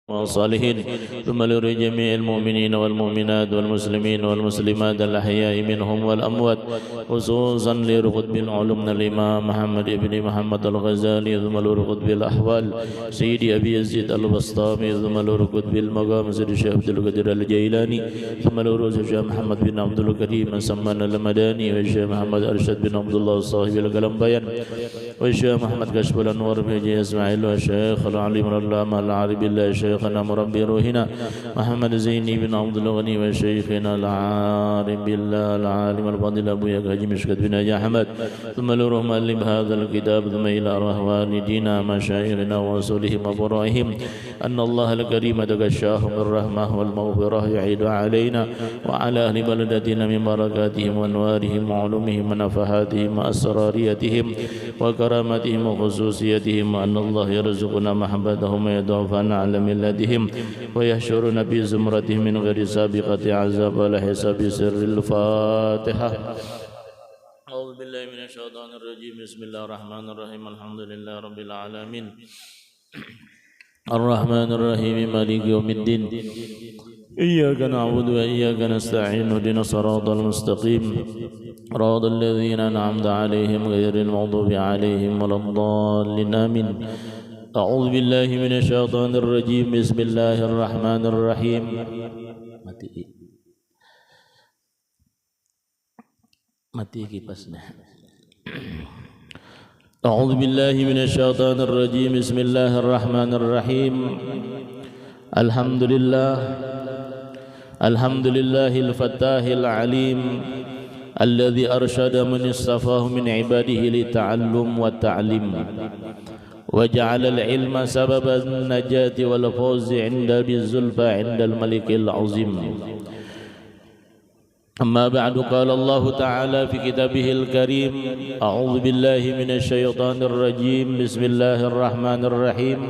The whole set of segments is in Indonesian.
والصالحين ثم لجميع المؤمنين والمؤمنات والمسلمين والمسلمات الأحياء منهم والأموات خصوصا لرقد العلوم الإمام محمد بن محمد الغزالي ثم لرقد الأحوال سيدي أبي يزيد البسطامي ثم لرقد بالمقام سيدي الشيخ عبد القادر الجيلاني ثم لرقد الشيخ محمد بن عبد الكريم سمان المداني والشيخ محمد أرشد بن عبد الله صاحب القلم بيان والشيخ محمد كشف الأنوار بن إسماعيل والشيخ العليم العلامة العارف بالله شيخنا مربي روحنا محمد زيني بن عبد الغني وشيخنا العارف بالله العالم الفاضل أبو يحيى مشكت بن أحمد ثم لروح مؤلف هذا الكتاب ثم إلى أرواح والدينا مشايخنا ورسولهم وبرائهم أن الله الكريم تغشاهم بالرحمة والمغفرة يعيد علينا وعلى أهل بلدتنا من بركاتهم وأنوارهم وعلومهم ونفحاتهم وأسراريتهم وكرامتهم وخصوصيتهم وأن الله يرزقنا محبتهم ويدعونا على ملتهم ويحشرنا في زمرتهم من غير سابقة عذاب ولا حساب سر الفاتحة. أعوذ بالله من الشيطان الرجيم بسم الله الرحمن الرحيم الحمد لله رب العالمين الرحمن الرحيم مالك يوم الدين إياك نعبد وإياك نستعين اهدنا الصراط المستقيم صراط الذين أنعمت عليهم غير المغضوب عليهم ولا الضالين آمين. أعوذ بالله من الشيطان الرجيم بسم الله الرحمن الرحيم mati kipasnya. أعوذ بالله من الشيطان الرجيم بسم الله الرحمن الرحيم الحمد لله الفتاح العليم الذي أرشد من اصطفاه من عباده للتعلم والتعليم وجعل العلم سبب النجاة والفوز عند بالزلفى عند الملك العظيم. أما بعد قال الله تعالى في كتابه الكريم أعوذ بالله من الشيطان الرجيم بسم الله الرحمن الرحيم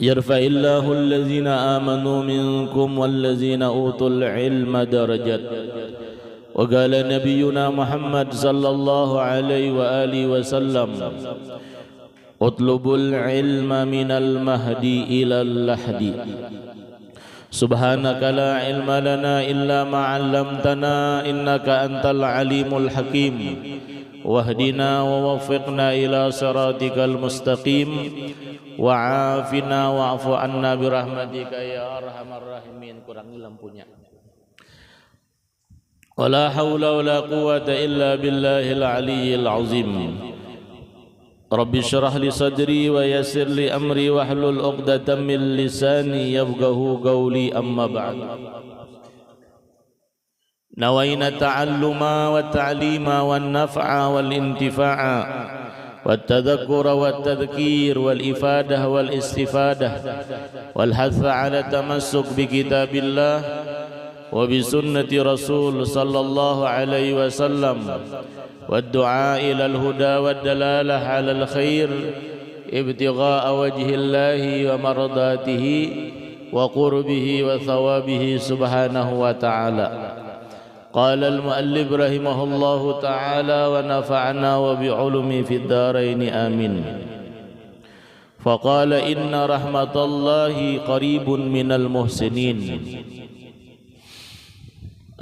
يرفع الله الذين آمنوا منكم والذين أوتوا العلم درجات. وقال نبينا محمد صلى الله عليه وآله وسلم اطلبوا العلم من المهدي إلى اللحد سبحانك لا علم لنا إلا ما علمتنا إنك أنت العليم الحكيم واهدنا ووفقنا إلى صراطك المستقيم وعافنا واعف عنا برحمتك يا أرحم الراحمين. Kurangi lampunya. ولا حول ولا قوة إلا بالله العلي العظيم. رب اشرح لي صدري ويسر لي أمري واحلل عقدة من لساني يفقهوا قولي. أما بعد نوينا التعلم والتعليم والنفع والانتفاع والتذكر والتذكير والإفادة والاستفادة والحث على التمسك بكتاب الله وبسنة رسول صلى الله عليه وسلم والدعاء إلى الهدى والدلالة على الخير ابتغاء وجه الله ومرضاته وقربه وثوابه سبحانه وتعالى. قال المؤلف رحمه الله تعالى ونفعنا وبعلمه في الدارين آمين. فقال إن رحمة الله قريب من المحسنين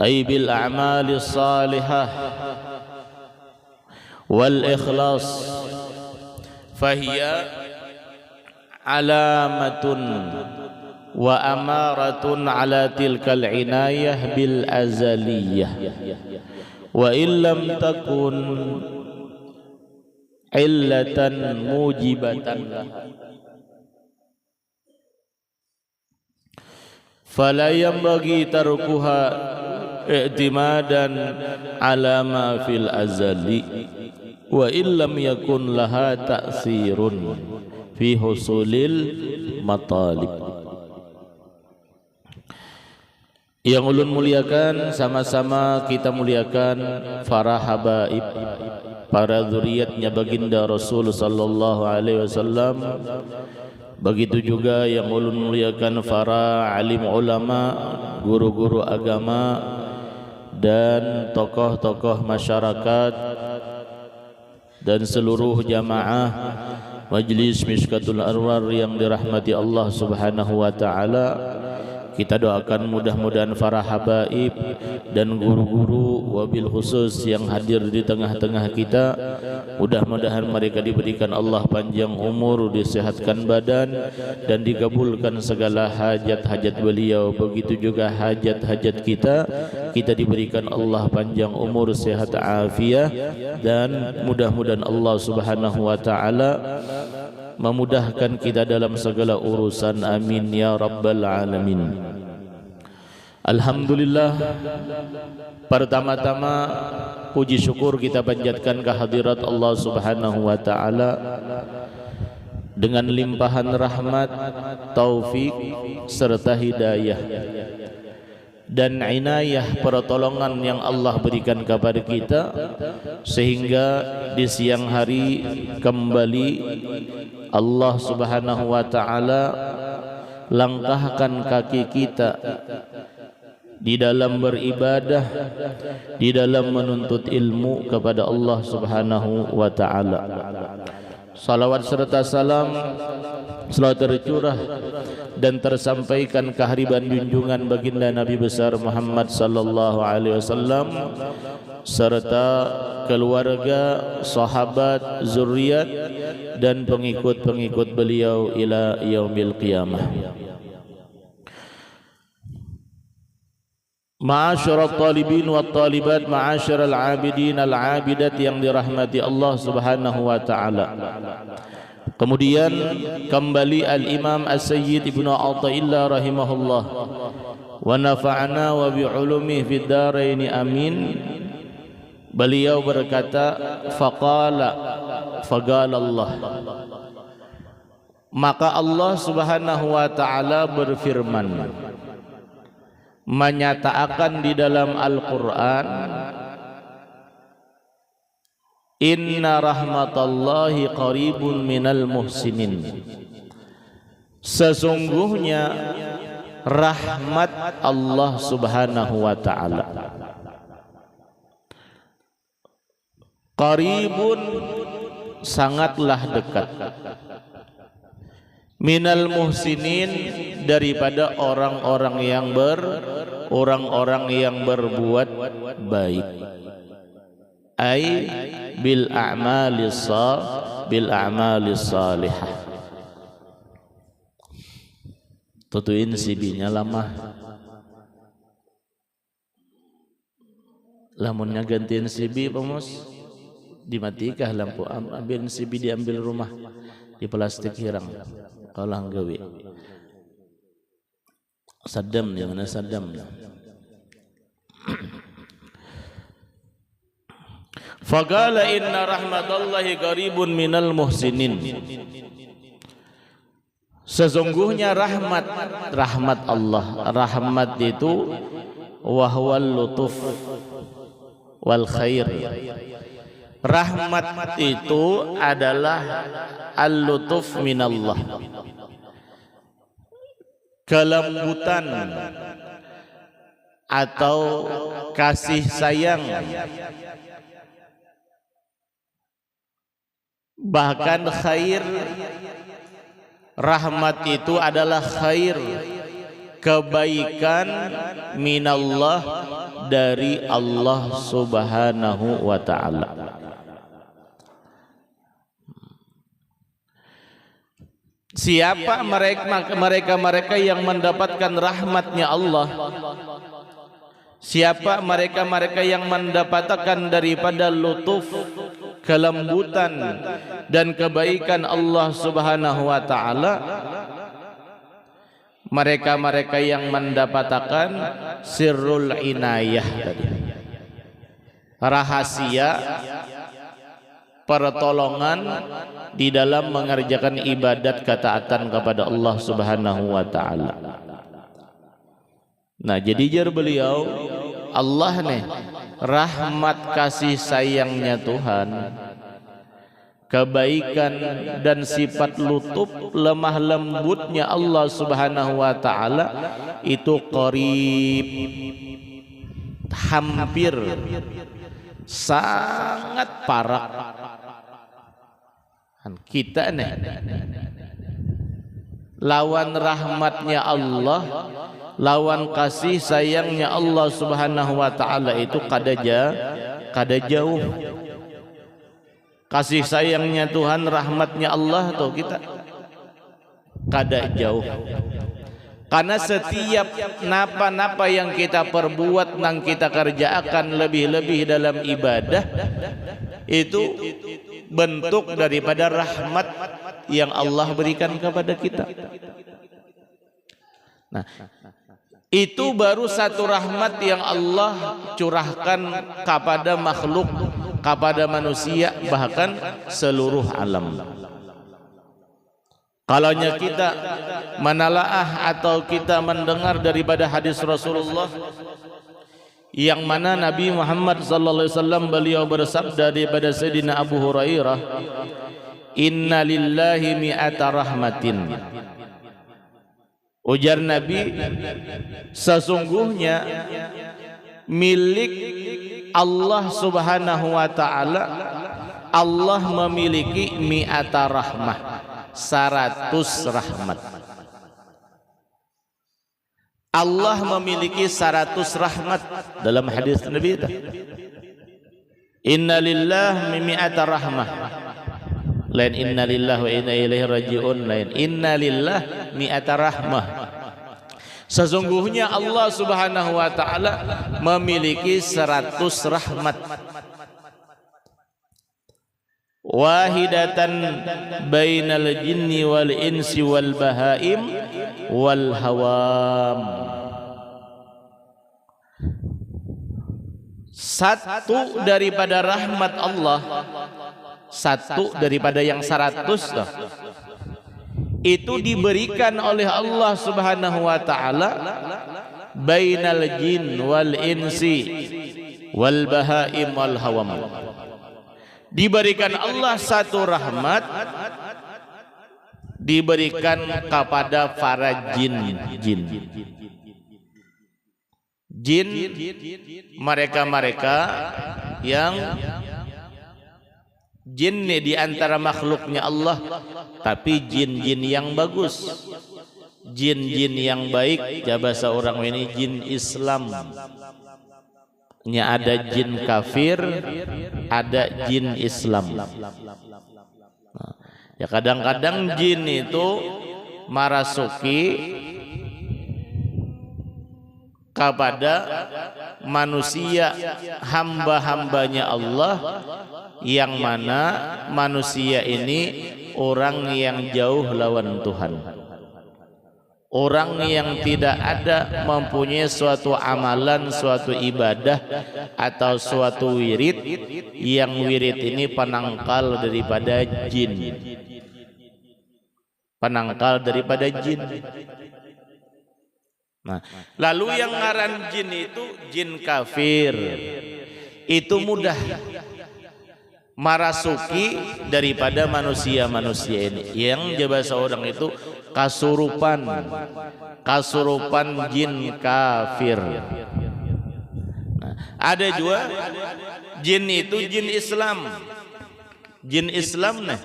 أي بالأعمال الصالحة والإخلاص فهي علامة وأمارة على تلك العناية بالأزلية وإن لم تكن علة موجبة لها فلا ينبغي تركها اعتمادا على ما في الأزل وإن لم يكن لها تأثير في حصول المطالب. Yang ulun muliakan, sama-sama kita muliakan para habaib, para zuriatnya baginda Rasul sallallahu alaihi wasallam. Begitu juga yang ulun muliakan para alim ulama, guru-guru agama dan tokoh-tokoh masyarakat dan seluruh jamaah Majlis Mishkatul Anwar yang dirahmati Allah Subhanahu wa taala. Kita doakan mudah-mudahan para habaib dan guru-guru wabil khusus yang hadir di tengah-tengah kita, mudah-mudahan mereka diberikan Allah panjang umur, disehatkan badan, dan dikabulkan segala hajat-hajat beliau. Begitu juga hajat-hajat kita diberikan Allah panjang umur, sehat afiat, dan mudah-mudahan Allah Subhanahu wa taala memudahkan kita dalam segala urusan. Amin ya rabbal alamin. Alhamdulillah, pertama-tama puji syukur kita panjatkan kehadirat Allah Subhanahu wa taala dengan limpahan rahmat, taufik serta hidayah dan inayah pertolongan yang Allah berikan kepada kita, sehingga di siang hari kembali Allah Subhanahu wa taala langkahkan kaki kita di dalam beribadah, di dalam menuntut ilmu kepada Allah Subhanahu wa taala. Salawat serta salam selalu tercurah dan tersampaikan kehariban junjungan baginda Nabi besar Muhammad sallallahu alaihi wasallam serta keluarga, sahabat, zuriat dan pengikut-pengikut beliau ila yaumil qiyamah. Ma'asyiral talibin wa talibat, ma'asyiral abidin al abidat yang dirahmati Allah Subhanahu wa taala. Kemudian kembali Al-Imam As-Sayyid Ibnu Athaillah rahimahullah wa nafa'ana wa bi'ulumihi fid dharain amin. Beliau berkata, faqala Allah, maka Allah Subhanahu wa taala berfirman, menyatakan di dalam Al-Qur'an, inna rahmatallahi qaribun minal muhsinin. Sesungguhnya rahmat Allah Subhanahu wa taala qaribun, sangatlah dekat, minal muhsinin, daripada orang-orang yang berbuat baik, ai bil a'malis salihah. Tutuin sibinya lama, lamunnya gantiin sibi pemus, dimatikah lampu, ambil sibi, diambil rumah di plastik hirang kalau gawe sadam, yang mana sadam. Faqala inna rahmatallahi qaribun minal muhsinin. Sesungguhnya rahmat Allah, rahmat itu wahwal lutuf wal khair. Rahmat itu adalah al-lutuf minallah, kelembutan atau kasih sayang, bahkan khair. Rahmat itu adalah khair, kebaikan minallah, dari Allah Subhanahu wa ta'ala. Siapa mereka yang mendapatkan rahmatnya Allah? Siapa mereka yang mendapatkan daripada lutuf, kelembutan dan kebaikan Allah Subhanahu wa ta'ala? Mereka yang mendapatkan sirrul inayah tadi, rahasia pertolongan di dalam mengerjakan ibadat ketaatan kepada Allah Subhanahu wa ta'ala. Nah, jadi jar beliau, Allah nih rahmat kasih sayangnya Tuhan, kebaikan dan sifat lutuf lemah lembutnya Allah Subhanahu wa ta'ala itu qarib, hampir sangat parah kita nih lawan rahmatnya Allah, lawan kasih sayangnya Allah Subhanahu wa taala itu kada jauh. Kasih sayangnya Tuhan, rahmatnya Allah tuh kita kada jauh. Karena setiap napa-napa yang kita perbuat, nang kita kerjakan lebih-lebih dalam ibadah, itu bentuk daripada rahmat yang Allah berikan kepada kita. Nah, itu baru satu rahmat yang Allah curahkan kepada makhluk, kepada manusia, bahkan seluruh alam. Kalaunya kita menalaah atau kita mendengar daripada hadis Rasulullah yang mana Nabi Muhammad sallallahu alaihi wasallam beliau bersabda daripada Sayyidina Abu Hurairah, "Inna lillahi mi'ata rahmatin." Ujar Nabi, sesungguhnya milik Allah Subhanahu wa taala, Allah memiliki mi'ata rahmah, 100 rahmat. Allah memiliki 100 rahmat dalam hadis Nabi itu. Inna lillahi mi'ata rahmah. Lain inna lillahi wa inna ilaihi raji'un, lain inna lillahi mi'ata rahmah. Sesungguhnya Allah Subhanahu wa taala memiliki 100 rahmat. Wahidatan bainal jinni wal insi wal bahaim wal hawam. Satu daripada rahmat Allah, satu daripada yang 100 itu diberikan oleh Allah Subhanahu wa taala bainal jin wal insi wal bahaim wal hawam. Diberikan Allah satu rahmat, diberikan kepada para jin. Jin mereka yang jin di antara makhluknya Allah, tapi jin-jin yang bagus, jin-jin yang baik. Bahasa orang ini jin Islam. Ada jin kafir, ada jin Islam. Nah, ya kadang-kadang jin itu marasuki kepada manusia, hamba-hambanya Allah, yang mana manusia ini orang yang jauh lawan Tuhan, orang yang tidak ada mempunyai suatu amalan, suatu ibadah atau suatu wirid, yang wirid ini penangkal daripada jin, penangkal daripada jin. Nah, lalu yang ngaran jin itu jin kafir, itu mudah marasuki daripada manusia-manusia ini, yang bahasa orang itu kasurupan jin kafir. Nah, ada juga jin itu jin Islam. Jin Islam nih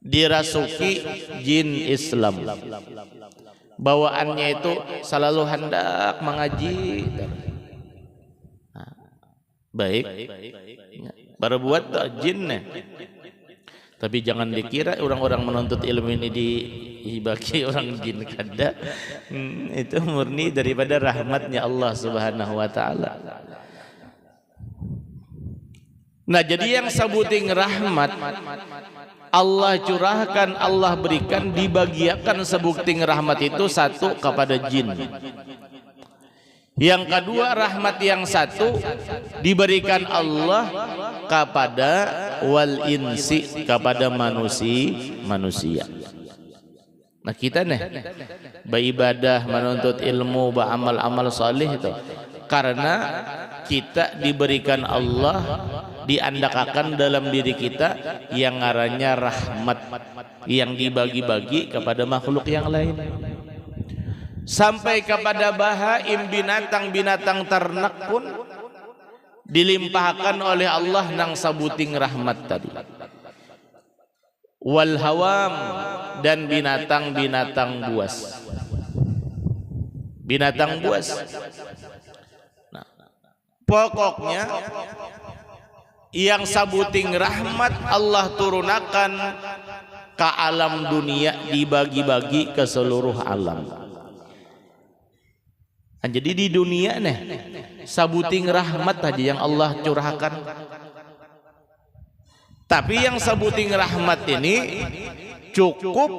dirasuki jin Islam, bawaannya itu selalu hendak mengaji. Nah, baik baru buat jin nih. Tapi jangan dikira orang-orang menuntut ilmu ini dibagi orang jin, kada. Itu murni daripada rahmatnya Allah Subhanahu wa taala. Nah, jadi yang sebuting rahmat Allah curahkan, Allah berikan, dibagiakan sebuting rahmat itu satu kepada jin. Yang kedua, rahmat yang satu diberikan Allah kepada wal insi, kepada manusia. Nah, kita nih beribadah, menuntut ilmu, beramal-amal saleh itu karena kita diberikan Allah, diandakakan dalam diri kita yang ngarannya rahmat, yang dibagi-bagi kepada makhluk yang lain. Sampai kepada bahaim, binatang-binatang ternak pun dilimpahkan oleh Allah nang sabuting rahmat tadi. Wal hawam, dan binatang-binatang buas. Binatang buas. Nah, pokoknya yang sabuting rahmat Allah turunakan ke alam dunia, dibagi-bagi ke seluruh alam. Nah, jadi di dunia nih sabuting rahmat aja yang Allah curahkan. Tapi yang sabuting rahmat ini cukup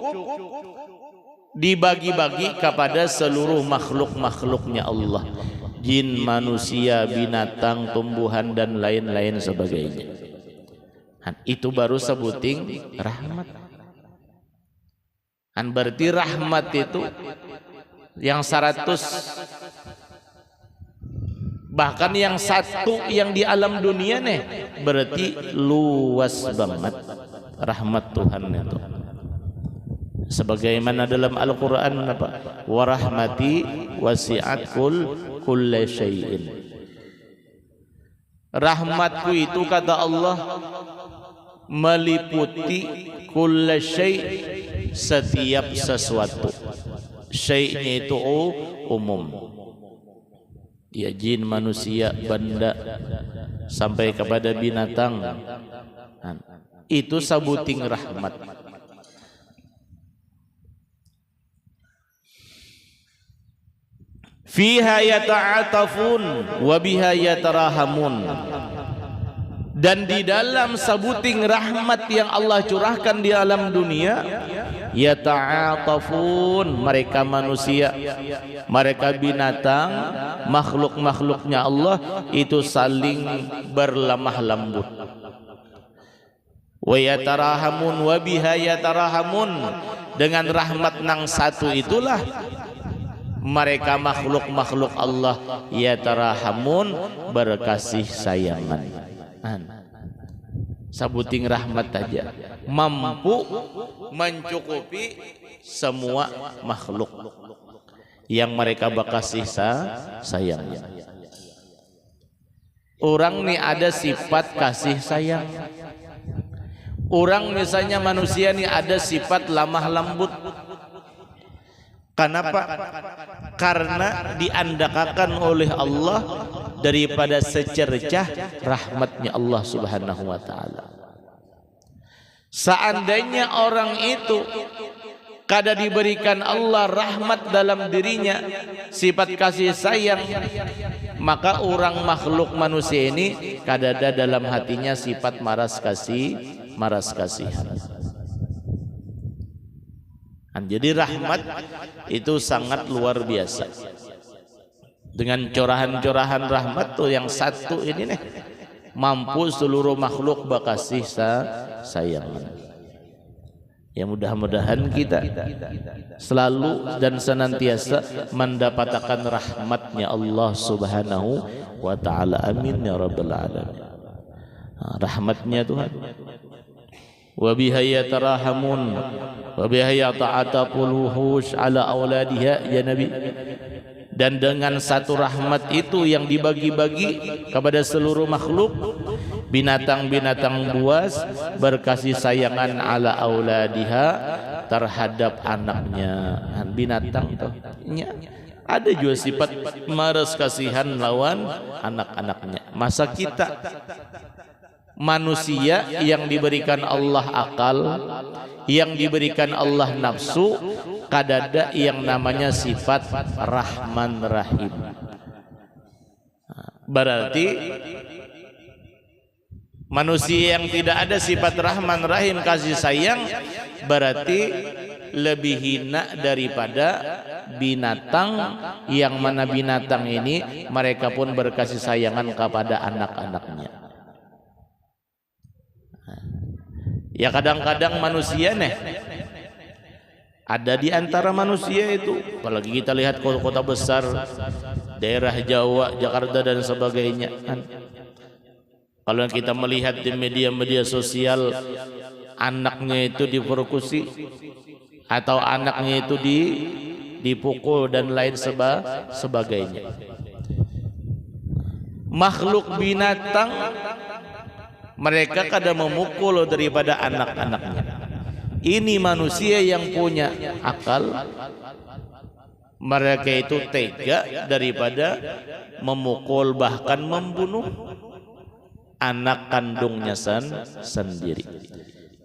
dibagi-bagi kepada seluruh makhluk-makhluknya Allah. Jin, manusia, binatang, tumbuhan dan lain-lain sebagainya. Itu baru sabuting rahmat. Berarti rahmat itu yang 100, bahkan yang 1 yang di alam dunia nih, berarti luas banget rahmat Tuhan itu. Sebagaimana dalam Al-Quran apa? Wa rahmati wasi'at kulla syai'in. Rahmatku itu kata Allah meliputi kulla syai', setiap sesuatu. Syai'nya itu umum. Ya, jin, manusia, benda, sampai kepada binatang. Itu sabuting rahmat. Fiha yata'atafun wa biha yatarahamun. Dan di dalam sabuting rahmat yang Allah curahkan di alam dunia, yata'atafun, mereka manusia, mereka binatang, makhluk-makhluknya Allah itu saling berlemah lembut. Wa yatarahamun wa biha yatarahamun, dengan rahmat nang satu itulah mereka makhluk-makhluk Allah yatarahamun, berkasih sayangan. Sabuting rahmat aja mampu mencukupi semua makhluk yang mereka berkasih sayang. Orang nih ada sifat kasih sayang. Orang misalnya manusia nih ada sifat lemah lembut. Kenapa? Karena diandakakan oleh Allah daripada secercah rahmatnya Allah Subhanahu wa ta'ala. Seandainya orang itu kada diberikan Allah rahmat dalam dirinya, sifat kasih sayang, maka orang makhluk manusia ini kada ada dalam hatinya sifat maras kasihan. Jadi rahmat itu sangat luar biasa. Dengan curahan-curahan rahmat tuh yang satu ini nih, mampu seluruh makhluk berkasih sayang. Ya, mudah-mudahan kita selalu dan senantiasa mendapatkan rahmatnya Allah Subhanahu wa ta'ala. Amin ya rabbal alamin. Rahmatnya Tuhan. Wa biha yatarahamun wa biha yata'ataful wuhush ala auladiha, ya Nabi. Dan dengan satu rahmat itu yang dibagi-bagi kepada seluruh makhluk, binatang-binatang buas berkasih sayangan ala auladiha, terhadap anaknya. Binatang tuh ada juga sifat maras kasihan lawan anak-anaknya. Masa kita manusia yang diberikan Allah akal, yang diberikan Allah nafsu, kadada yang namanya sifat Rahman Rahim. Berarti manusia yang tidak ada sifat Rahman Rahim, kasih sayang, berarti lebih hina daripada binatang, yang mana binatang ini mereka pun berkasih sayangan kepada anak-anaknya. Ya, kadang-kadang manusia nih ada di antara manusia itu, apalagi kita lihat kota-kota besar, daerah Jawa, Jakarta dan sebagainya. Kalau kita melihat di media-media sosial, anaknya itu dipersekusi atau anaknya itu dipukul dan lain sebagainya. Makhluk binatang mereka kadang memukul daripada anak-anaknya. Ini manusia yang punya akal, mereka itu tega daripada memukul bahkan membunuh anak kandungnya sendiri.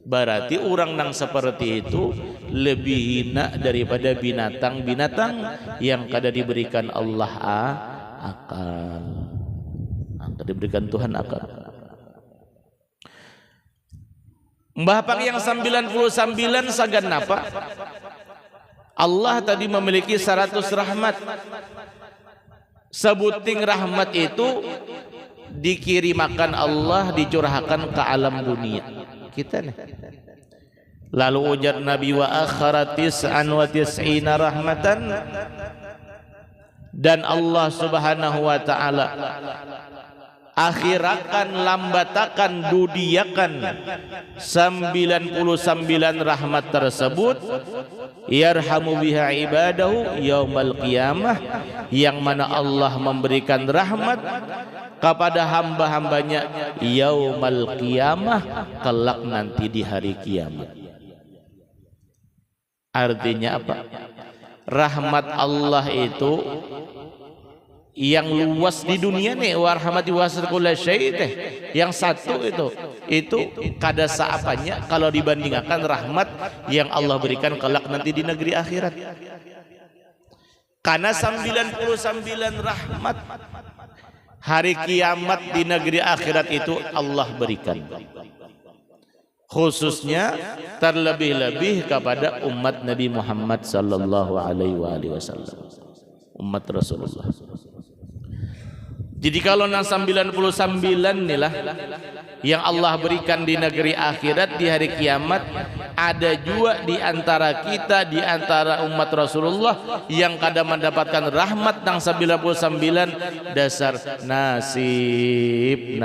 Berarti orang yang seperti itu lebih hina daripada binatang-binatang yang kada diberikan Allah akal, kada diberikan Tuhan akal. Mbah Pak yang 99 sagan apa? Allah tadi memiliki 100 rahmat. Sebuting rahmat itu dikirimakan Allah, dicurahkan ke alam dunia kita nih. Lalu ujar Nabi wa akharatis wa tis'ina rahmatan, dan Allah Subhanahu wa taala akhirakan, lambatakan, dudiakan 99 rahmat tersebut, yarhamu biha ibadahu yaumal qiyamah, yang mana Allah memberikan rahmat kepada hamba-hambanya yaumal qiyamah, kelak nanti di hari kiamat. Artinya apa? Rahmat Allah itu yang luas di dunia nih, warhamati wasi'at kulla syai' teh. Yang satu itu kada seapanya kalau dibandingkan rahmat yang Allah berikan kelak nanti di negeri akhirat. Karena 99 rahmat hari kiamat di negeri akhirat itu Allah berikan. Khususnya terlebih-lebih kepada umat Nabi Muhammad sallallahu alaihi wasallam, umat Rasulullah. Jadi kalau 99 inilah yang Allah berikan di negeri akhirat di hari kiamat, ada juga di antara kita, di antara umat Rasulullah yang kadang mendapatkan rahmat yang 99 dasar nasib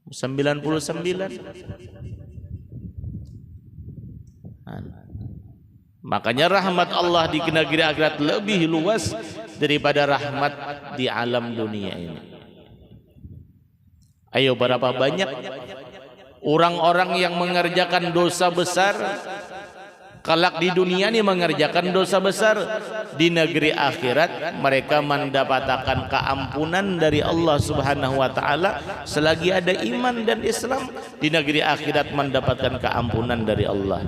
99. Makanya rahmat Allah di negeri akhirat lebih luas daripada rahmat di alam dunia ini. Ayo, berapa banyak orang-orang yang mengerjakan dosa besar, kelak di dunia ini mengerjakan dosa besar, di negeri akhirat mereka mendapatkan keampunan dari Allah Subhanahu wa taala selagi ada iman dan Islam. Di negeri akhirat mendapatkan keampunan dari Allah.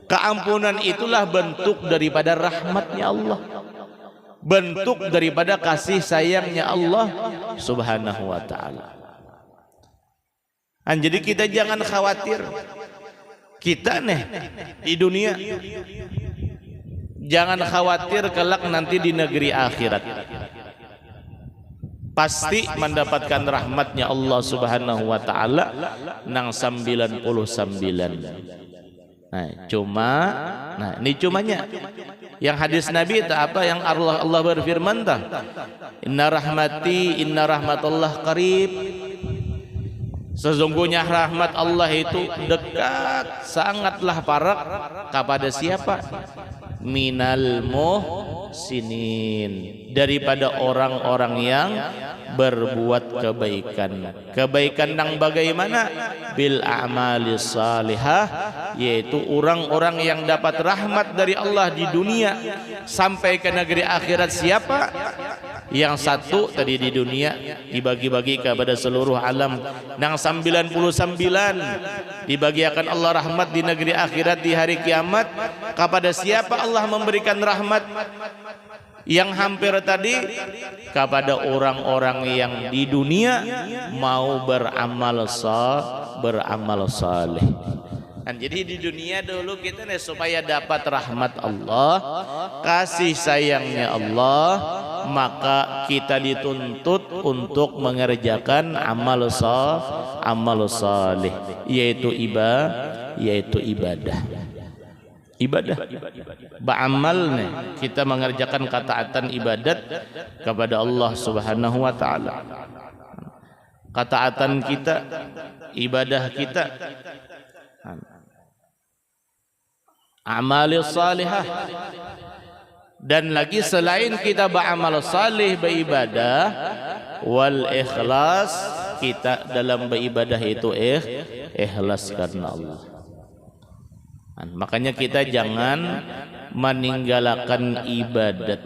Keampunan itulah bentuk daripada rahmatnya Allah, bentuk daripada kasih sayangnya Allah Subhanahu wa ta'ala. Jadi kita jangan khawatir, kita nih di dunia jangan khawatir kelak nanti di negeri akhirat pasti mendapatkan rahmatnya Allah Subhanahu wa ta'ala nang 99. Ini cumanya yang hadis Nabi itu apa yang Allah berfirman tah, inna rahmatullah qarib, sesungguhnya rahmat Allah itu dekat, sangatlah parek kepada siapa? Minal muhsinin, daripada orang-orang yang berbuat kebaikan yang bagaimana? Bil a'mali salihah, yaitu orang-orang yang dapat rahmat dari Allah di dunia sampai ke negeri akhirat. Siapa? Yang satu tadi di dunia dibagi-bagi kepada seluruh alam, yang 99 dibagikan Allah rahmat di negeri akhirat di hari kiamat. Kepada siapa Allah memberikan rahmat? Yang hampir tadi kepada orang-orang yang di dunia mau beramal saleh. Jadi di dunia dulu kita nih supaya dapat rahmat Allah, kasih sayangnya Allah, maka kita dituntut untuk mengerjakan amal saleh, yaitu ibadah. Ba'amal nih, kita mengerjakan ketaatan ibadat kepada Allah Subhanahu wa ta'ala. Ketaatan kita, ibadah kita amalis salihah. Dan lagi selain kita beramal salih, beribadah, wal ikhlas, kita dalam beribadah itu ikhlas karena Allah. Makanya kita jangan meninggalkan ibadat,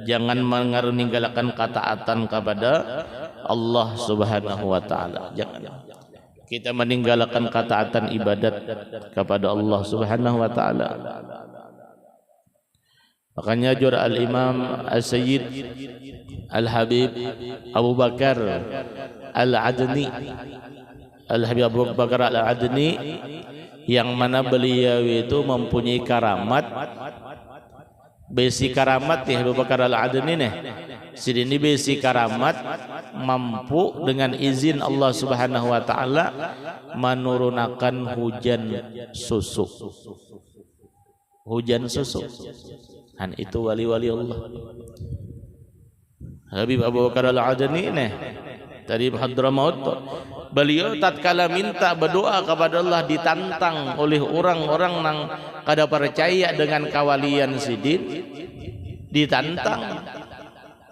jangan meninggalkan ketaatan kepada Allah Subhanahu wa taala. Jangan kita meninggalkan ketaatan ibadat kepada Allah Subhanahu wa taala. Makanya jur al-Imam As-Sayyid Al-Habib Abu Bakar Al-Adni, Al-Habib Abu Bakar Al-Adni, yang mana beliau itu mempunyai karamat. Besi karamat ya Abu Bakar Al-Adni nih. Sidini besi karamat mampu dengan izin Allah Subhanahu wa taala menurunkan hujan susu. Hujan susu. Dan itu wali-wali Allah. Habib Abu Bakar Al-Adni nih tadi Hadramaut, beliau tatkala minta berdoa kepada Allah ditantang oleh orang-orang yang kada percaya dengan kawalian sidin, ditantang.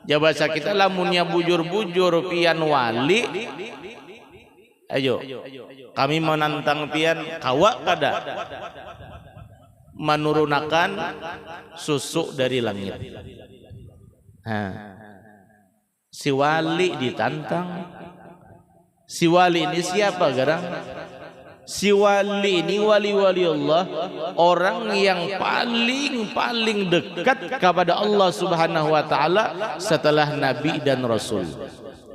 Ya bahasa kita lamunnya bujur-bujur pian wali, ayo kami menantang pian kawa kada menurunkan susu dari langit. Si wali ditantang. Si wali ini siapa garang? Si wali ini wali-wali Allah, orang yang paling dekat kepada Allah Subhanahu wa taala setelah nabi dan rasul.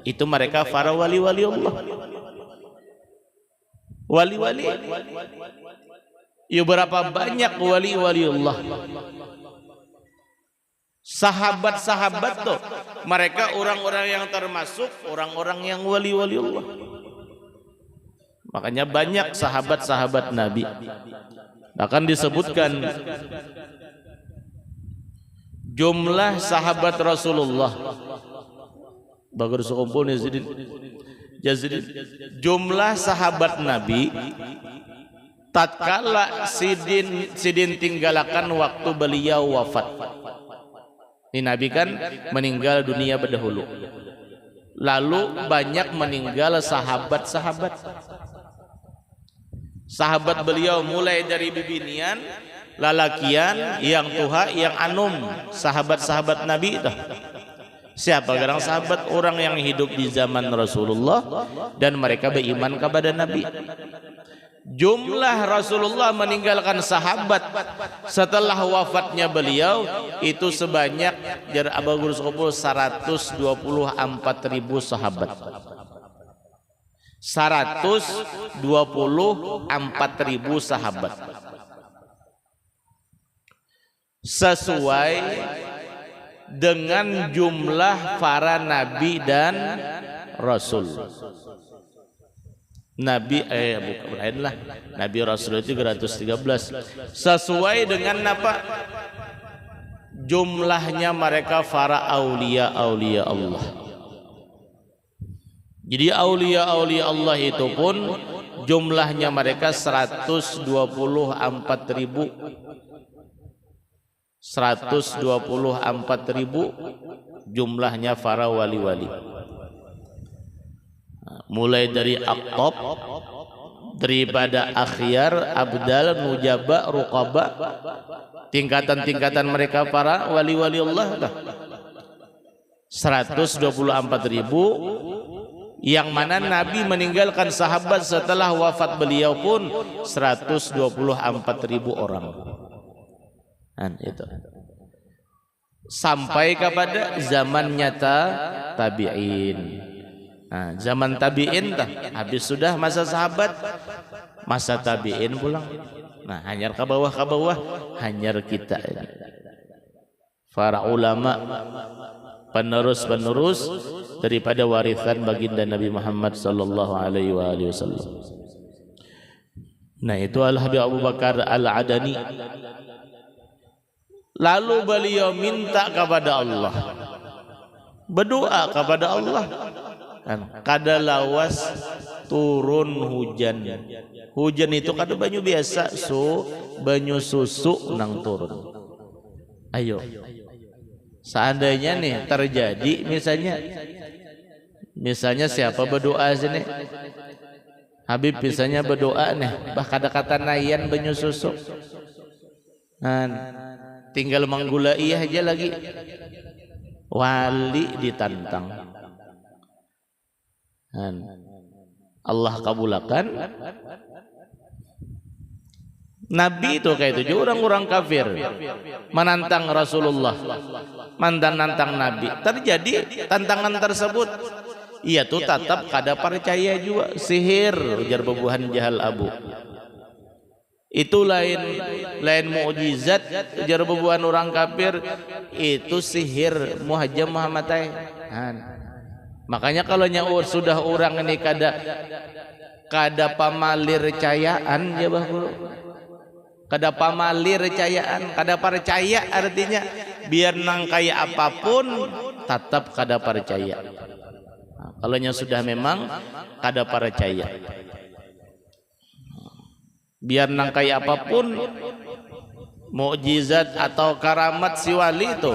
Itu mereka para wali-wali Allah. Wali-wali. Ya berapa banyak wali-wali Allah. Sahabat-sahabat tuh, mereka orang-orang yang termasuk orang-orang yang wali-wali Allah. Makanya banyak sahabat-sahabat Nabi. Bahkan disebutkan jumlah sahabat Rasulullah. Bagus kumpul Yazidin. Jumlah sahabat Nabi tatkala sidin tinggalakan waktu beliau wafat. Ini Nabi kan meninggal dunia berdahulu. Lalu banyak meninggal sahabat-sahabat. Sahabat beliau mulai dari bibinian, lalakian, yang tuha, yang anum, sahabat-sahabat Nabi itu. Siapa garang sahabat? Orang yang hidup di zaman Rasulullah dan mereka beriman kepada Nabi. Jumlah Rasulullah meninggalkan sahabat setelah wafatnya beliau itu sebanyak jar Abu Guru 124.000 sahabat. 124.000 sahabat. Sesuai dengan jumlah para nabi dan rasul. Nabi bukan lah. Nabi Rasul itu 313. Sesuai dengan apa? Jumlahnya mereka para aulia Allah. Jadi aulia Allah itu pun jumlahnya mereka 124.000. 124.000 jumlahnya para wali-wali. Mulai dari aqtab, daripada akhyar, abdal, nujaba, ruqaba, tingkatan-tingkatan mereka para wali-wali Allah. 124.000, yang mana Nabi meninggalkan sahabat setelah wafat beliau pun 124.000 orang. Itu sampai kepada zaman nyata tabi'in. Zaman tabi'in habis sudah masa sahabat, masa tabi'in pulang. Hanyar ke bawah hanyar kita ini. Para ulama penerus daripada warisan baginda Nabi Muhammad sallallahu alaihi wasallam. Itu Al-Habib Abu Bakar Al-Adni. Lalu beliau minta kepada Allah, berdoa kepada Allah. Kada lawas turun hujan. Hujan itu kada banyu biasa, banyu susu nang turun. Ayo, seandainya nih terjadi misalnya siapa berdoa sini, Habib misalnya berdoa nih, bah kata nayan banyu susu, tinggal menggulai aja lagi, wali ditantang, Allah kabulakan. Nabi itu kayak itu orang-orang kafir menantang Rasulullah, nantang Nabi. Terjadi tantangan tersebut, ia tuh tetap kada percaya juga. Sihir ujar bebuhan jahal abu. Itu lain mukjizat ujar bebuhan orang kafir, itu sihir muhajam Muhammad. Makanya kalau sudah orang ini kada pamalir cayaan ya bahwa kada pamalir cayaan, kada percaya artinya biar nang kaya apapun tetap kada percaya. Kalau sudah memang kada percaya, biar nang kaya apapun mukjizat atau karamat si wali itu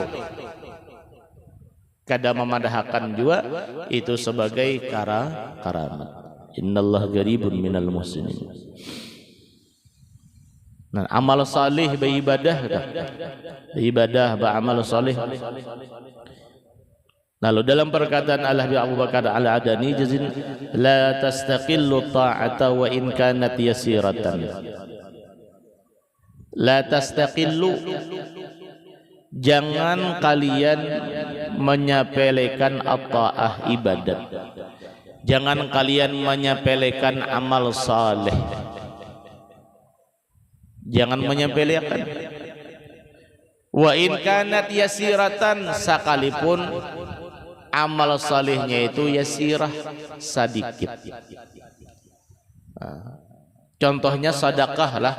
kada memadahkan juga itu sebagai karamat. Innallaha qaribun minal muhsinin. Nah, amal salih beribadah beramal salih. Lalu dalam perkataan Al-Habib Abu Bakar Al-Adani jazin la tastaqillu ta'ata wa in kanat yasiratan. La tastaqillu, jangan kalian menyepelekan at-ta'ah ibadat. Jangan kalian menyepelekan amal saleh. Jangan menyepelekan. Wa in kanat yasiratan, sekalipun amal salihnya itu yasirah, sedikit. Contohnya sedekah lah.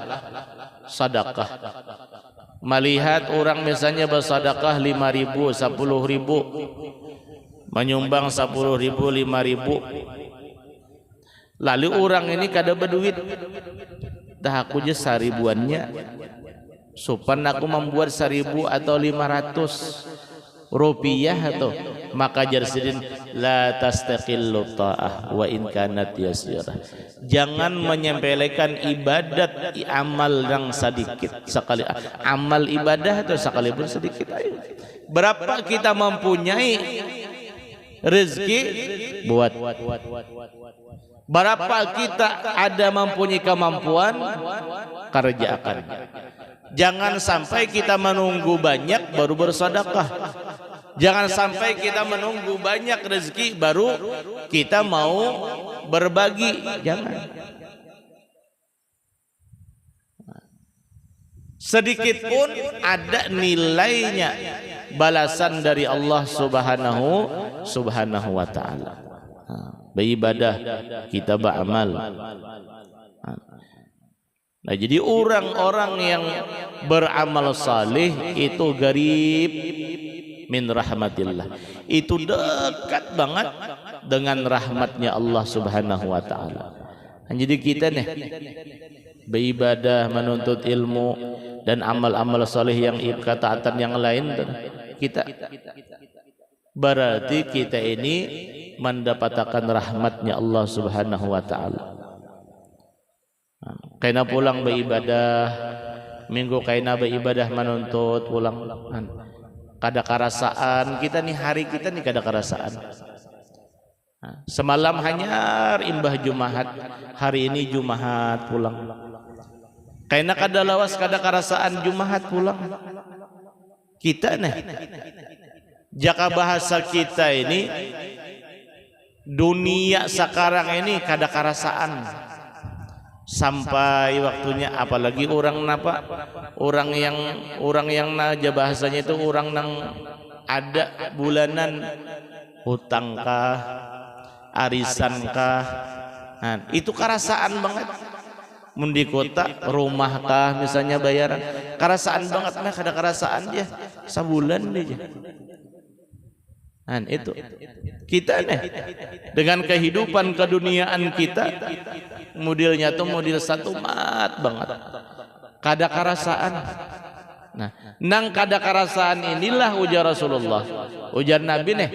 Sedekah. Melihat orang misalnya bersedekah 5.000, 10.000, menyumbang 10.000, 5.000. Lalu orang ini kada berduit. Dah aku je 1.000-annya, sopan aku membuat 1.000 atau 500 rupiah atau maka jarsidin la tastaqillu ta'ah wa in kanat yasirah. Jangan menyepelekan ibadat amal yang sedikit sekali, amal ibadah atau sekalipun sedikit. Berapa kita mempunyai rezeki buat, berapa kita ada mempunyai kemampuan kerjakan. Jangan sampai kita menunggu banyak baru bersedekah. Jangan sampai kita menunggu banyak rezeki baru kita mau berbagi. Jangan. Sedikit pun ada nilainya, balasan dari Allah Subhanahu wa ta'ala. Beribadah kita beramal. Nah, jadi orang-orang yang beramal salih itu garib min rahmatillah, itu dekat banget dengan rahmatnya Allah Subhanahu wa ta'ala. Jadi kita nih beribadah, menuntut ilmu dan amal-amal salih yang ketaatan yang lain, kita berarti kita ini mendapatkan rahmatnya Allah Subhanahu wa ta'ala. Kaina pulang beribadah, minggu kaina beribadah menuntut pulang, kada karasaan kita nih, hari kita nih kada karasaan. Semalam hanya imbah Jumaat, hari ini Jumaat pulang. Kaina kada lawas kada karasaan Jumaat pulang. Kita nih jaka bahasa kita ini dunia sekarang ini kada karasaan sampai waktunya, apalagi orang yang naja bahasanya itu orang nang ada bulanan hutangkah, arisankah, itu karasaan banget. Mundi kota rumahkah misalnya bayaran, karasaan banget. Nah kada karasaan dia sebulan dia. Itu kita nih dengan kehidupan keduniaan kita, modelnya tuh model satu mat banget, kada karasaan. Nah, nang kada karasaan inilah ujar Rasulullah, ujar Nabi nih,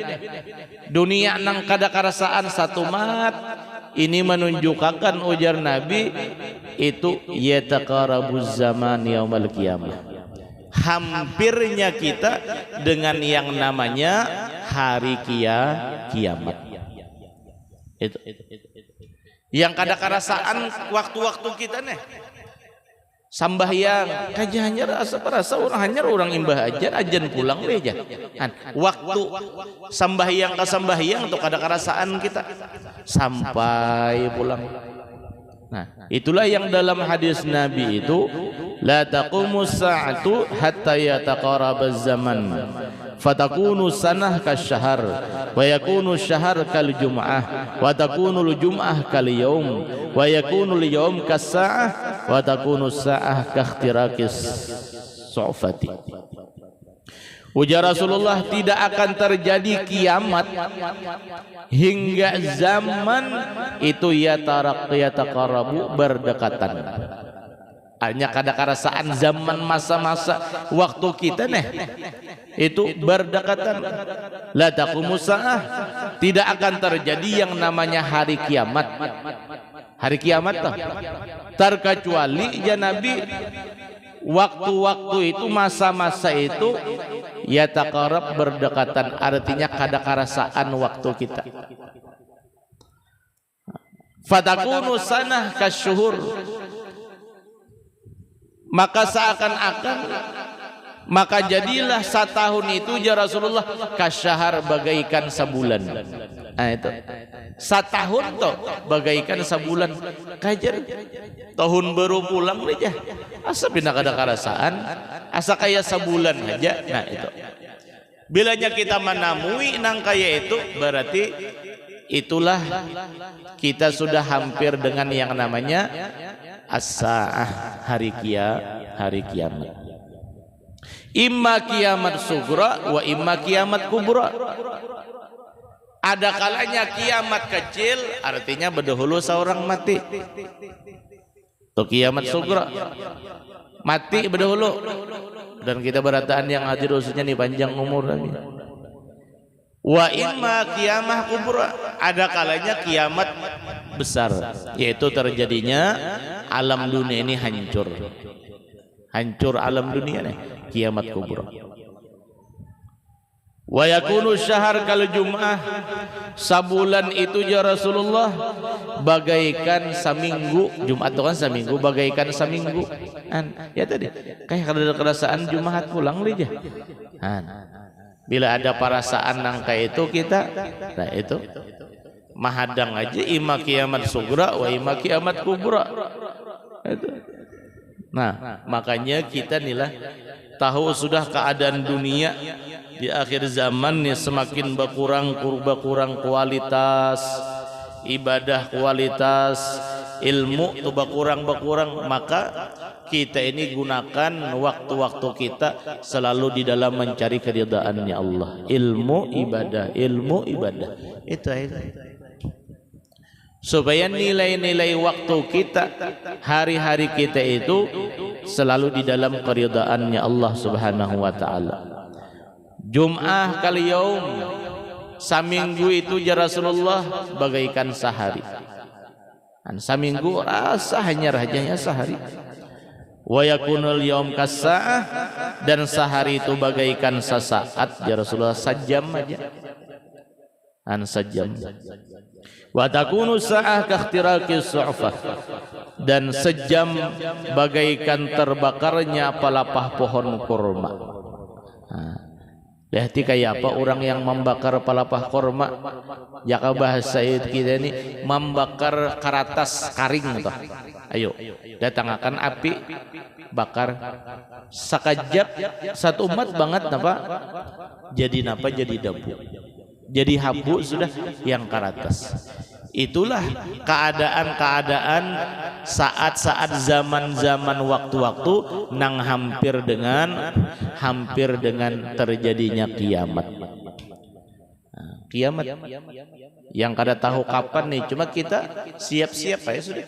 dunia nang kada karasaan satu mat. Ini menunjukkan ujar Nabi itu yataqarabuz zaman yaumal qiyamah. Hampirnya kita dengan yang namanya hari kiamat. Itu. Yang kada karasaan waktu-waktu kita nih. Sambahyang kaja hanyar asa parasa orang hanyar orang imbah ajan pulang beja. Waktu sambahyang ka sambahyang tuh kada karasaan kita sampai pulang. Nah, itulah yang dalam hadis Nabi itu la taqumus sa'atu hatta yataqarabaz zaman fatakunu sanah kasyahr wa yakunu syahr kal jum'ah wa takunu jum'ah kal yaum wa yakunu yaum kas sa'ah wa takunu sa'ah ka ikhtirakis su'fati. Ujar Rasulullah, tidak akan terjadi kiamat hingga zaman itu yataqarabu berdekatan. Hanya kada karasaan zaman masa-masa waktu kita nih itu berdekatan. La taqumus sa'ah, tidak akan terjadi yang namanya hari kiamat. Hari kiamat tuh terkecuali ya Nabi waktu-waktu itu masa-masa itu yataqarab berdekatan, artinya kada karasaan waktu kita. Fatakunu sanah kasyuhur, maka seakan-akan maka jadilah setahun itu ya Rasulullah kasyahar bagaikan sebulan. Nah itu setahun toh bagaikan sebulan. Kajar tahun baru pulang aja asa pindah kada karasaan, asa kayak sebulan aja. Nah itu bilanya kita menamui nang kaya itu berarti itulah kita sudah hampir dengan yang namanya as-sa'ah, hari kiamat. Imma kiamat sugra wa imma kiamat kubra. Ada kalanya kiamat kecil, artinya berdahulu seorang mati. Itu kiamat sugra, mati berdahulu. Dan kita berataan yang hadir khususnya nih panjang umur lagi. Wa imma kiamah kubra, ada kalanya kiamat besar, yaitu terjadinya alam dunia ini hancur alam dunia nih, kiamat kubra. Wa yakunu syahr kal jum'ah, sabulan itu ya Rasulullah bagaikan seminggu. Jumat itu kan seminggu, bagaikan seminggu. Ya tadi kayak kada kerasaan Jumat pulang aja. Bila ada perasaan nang kayak itu kita, nah itu mahadang aja imma kiamat sugra wa imma kiamat kubra. Itu. Nah, makanya kita nilah tahu sudah keadaan dunia di akhir zaman nih semakin berkurang kualitas ibadah, kualitas ilmu tuh berkurang, maka kita ini gunakan waktu-waktu kita selalu di dalam mencari keridhaannya Allah. Ilmu ibadah itu supaya nilai-nilai waktu kita, hari-hari kita itu selalu di dalam keridhaannya Allah Subhanahu wa taala. Jum'ah kal yaum, saminggu itu ya Rasulullah bagaikan sehari. Saminggu rasa hanya sehari. Wa yakunul yaum kas-sa'ah, dan sehari itu bagaikan sesaat ya Rasulullah, sejam aja. Sejam. Wa takunu sa'ah ka ikhtirakis su'fah, dan sejam bagaikan terbakarnya pelepah pohon kurma. Berarti kayak apa orang yang membakar pelepah kurma? Jaka bahasa kita ini membakar karatas karing toh. Ayo, datangkan api bakar sakajap satu umat banget napa? Jadi napa? Jadi debu. Jadi habu sudah yang karatas. Itulah keadaan-keadaan saat-saat zaman-zaman waktu-waktu nang hampir dengan terjadinya kiamat. kiamat. Yang kada tahu kapan nih, cuma kita siap-siap aja sudah.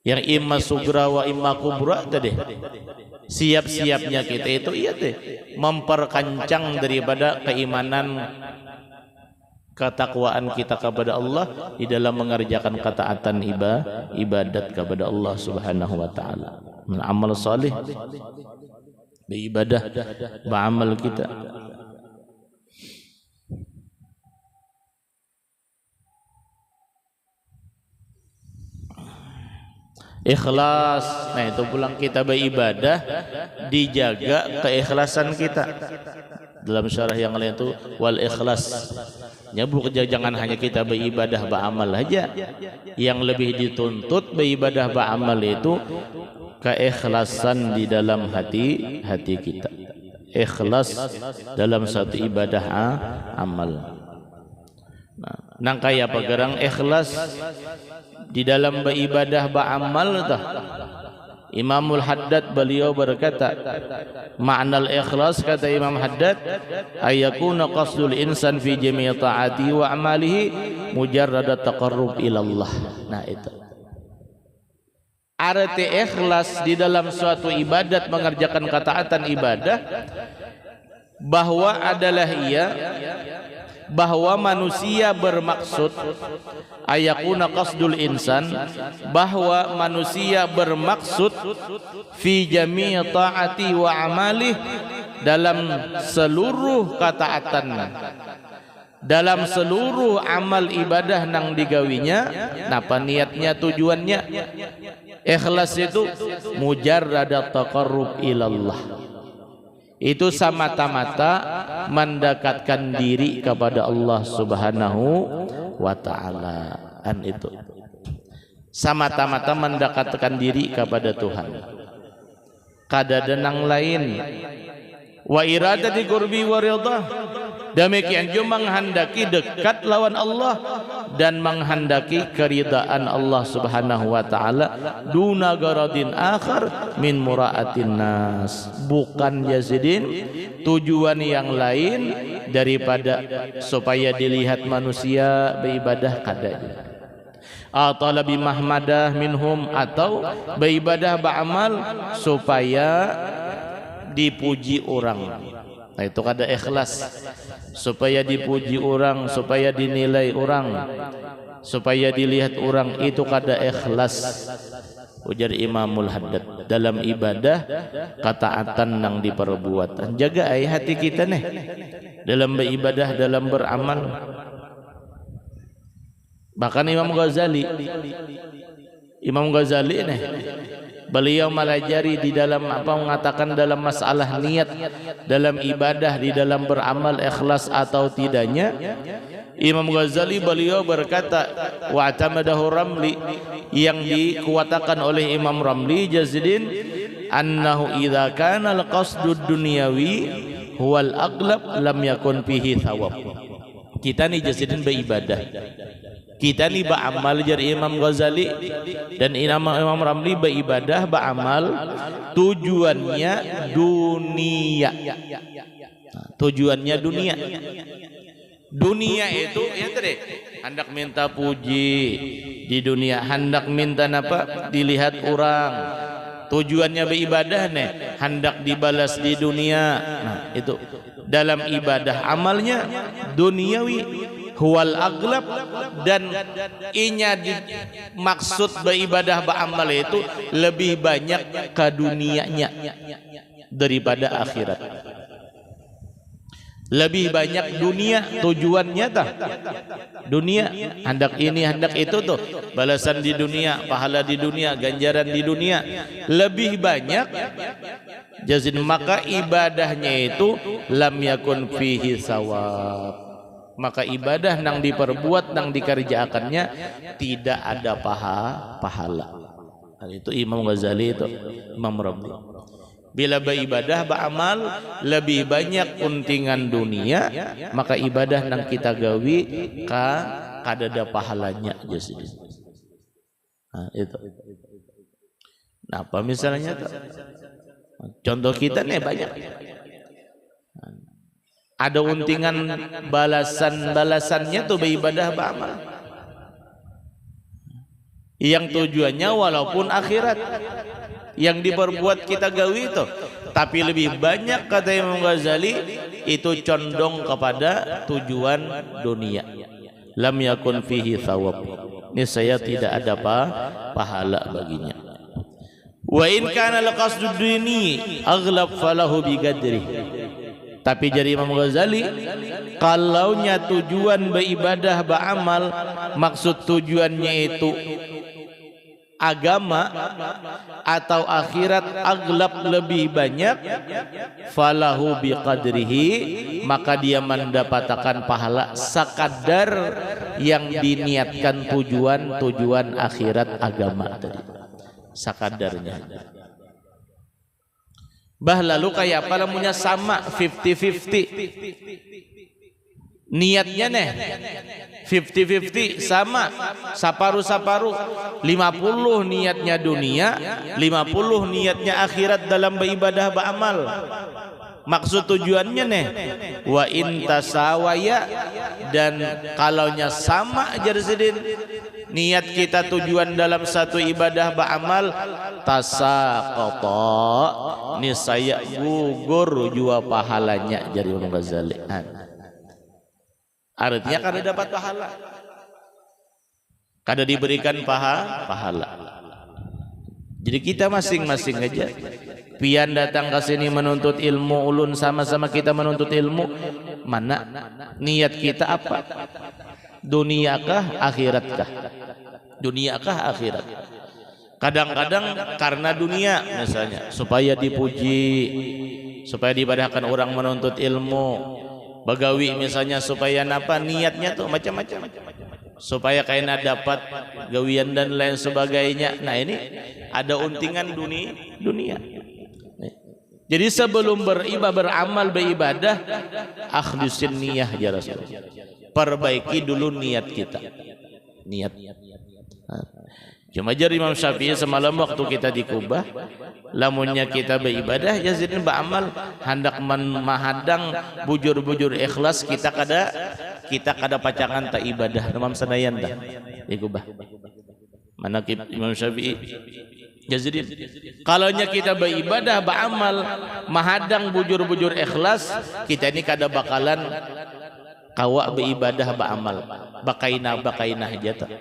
Yang imma sugra wa imma kubra tadi. Siap-siapnya kita itu iya deh, memperkencang daripada keimanan, ketakwaan kita kepada Allah di dalam mengerjakan ketaatan ibadat kepada Allah Subhanahu wa taala. Amal salih, beribadah, beramal kita. Ikhlas. Nah, itu pulang kita beribadah dijaga keikhlasan kita. Dalam syarah yang lain itu wal ikhlas. Nyebut jangan hanya kita beribadah beramal aja. Yang lebih dituntut beribadah beramal itu keikhlasan di dalam hati kita. Ikhlas dalam satu ibadah amal. Nah, kaya pagarang ikhlas di dalam beribadah beramal tah. Imamul Haddad beliau berkata, ma'nal ikhlas, kata Imam Haddad, ayakuna qasdul insan fi jami' ta'ati wa amalihi mujarrad taqarrub ila Allah. Nah, itu arti ikhlas di dalam suatu ibadat, mengerjakan ketaatan ibadah, bahwa adalah bahwa manusia bermaksud ayakuna qasdul insan, bahwa manusia bermaksud fi jami' ta'ati wa amalih, dalam seluruh ketaatan, dalam seluruh amal ibadah nang digawinya. Napa niatnya, tujuannya? Ikhlas itu mujarradat taqarrub ilallah, itu semata-mata mendekatkan diri kepada Allah Subhanahu wa taala. Itu semata-mata mendekatkan diri kepada Tuhan, kada denang lain. Wa iradati qurbi wa ridha, demikian juga menghendaki dekat lawan Allah dan menghendaki keridaan Allah Subhanahu wa taala, duna garadin akhar min muraatin nas, bukan yazidin tujuan yang lain daripada supaya dilihat manusia beribadah kadanya, atau lebih mahmadah minhum, atau beribadah beramal supaya dipuji orang. Nah, itu kada ikhlas, supaya dipuji orang, supaya dinilai orang, supaya dilihat orang, itu kada ikhlas. Ujar Imamul Haddad, dalam ibadah ketaatan nang diperbuatan, jaga hati kita nih dalam beribadah, dalam beramal. Bahkan Imam Ghazali nih, beliau melajari di dalam mengatakan dalam masalah niat dalam ibadah, di dalam beramal ikhlas atau tidaknya. Imam Ghazali beliau berkata, wa atamadahu Ramli, yang dikuatakan oleh Imam Ramli Jazidin, annahu idza kana al-qasdud dunyawi huwal aqlab lam yakun fihi thawab. Kita nih Jazidin beribadah, kita nih beramal, jadi Imam Ghazali dan Imam Ramli beribadah beramal tujuannya dunia. Tujuannya dunia. Dunia itu ya tadi hendak minta puji di dunia, hendak minta apa? Dilihat orang. Tujuannya beribadah nih hendak dibalas di dunia. Nah, itu dalam ibadah amalnya duniawi huwal aglab, dan inya maksud beribadah beramal itu lebih banyak ke dunianya daripada akhirat. Lebih banyak dunia tujuannya tah. Dunia hendak ini hendak itu tuh, balasan di dunia, pahala di dunia, ganjaran di dunia lebih banyak. Jazin, maka ibadahnya itu lam yakun fihi sawab, maka ibadah nang diperbuat, nang dikerjakannya tidak ada pahala. Itu Imam Ghazali, itu Imam Ramli. Bila beribadah beramal lebih banyak untingan dunia, maka ibadah nang kita gawi kada ada pahalanya. Nah, itu. Nah, apa misalnya? Contoh kita nih banyak. Ada untingan balasannya tuh beribadah beramal. Yang tujuannya walaupun akhirat. Yang diperbuat kita gawi itu. Tapi lebih banyak kata Imam Ghazali itu condong kepada tujuan dunia. Lam yakun fihi thawab. Ini saya tidak ada pahala baginya. Wa in kana laqasdud dini aghlab falahu biqadri. Tapi jadi Imam Ghazali, kalaunya tujuan beribadah beramal, maksud tujuannya itu agama atau akhirat, aglab lebih banyak, falahu biqadrihi, maka dia mendapatkan pahala sekadar yang diniatkan tujuan akhirat agama tadi, sekadarnya. Bah lalu kayak apa namanya sama 50-50 niatnya nih 50-50 sama saparu-saparu 50 niatnya dunia 50 niatnya akhirat dalam beribadah beramal. Maksud tujuannya nih wa in tasawaya, dan kalaunya sama Jarsidin niat kita tujuan dalam satu ibadah beramal, tasaqata, niscaya gugur jua pahalanya. Jadi Imam Ghazali artinya kada dapat pahala, kada diberikan pahala. Jadi kita masing-masing aja pian datang ke sini menuntut ilmu, ulun sama-sama kita menuntut ilmu, mana niat kita apa? Duniakah akhiratkah? Duniakah akhirat? Kadang-kadang karena dunia misalnya supaya dipuji, supaya diibadahkan orang menuntut ilmu, bagawi misalnya supaya napa, niatnya tuh macam-macam, supaya kayaknya dapat gawian dan lain sebagainya. Nah ini ada untingan dunia. Jadi sebelum beramal beribadah, akhlisin niyah ya Rasulullah. Perbaiki dulu niat kita. Niat. Cuma jar Imam Syafi'i semalam waktu kita di Kubah, lamunnya kita beribadah Yazidin beramal hendak mahadang bujur-bujur ikhlas, kita kada pacangan tak ibadah Imam Senayan dah di Kubah. Manaqib Imam Syafi'i Yazidin, kalaunya kita beribadah beramal mahadang bujur-bujur ikhlas, kita ini kada bakalan kawa beribadah beramal bakainah aja tak.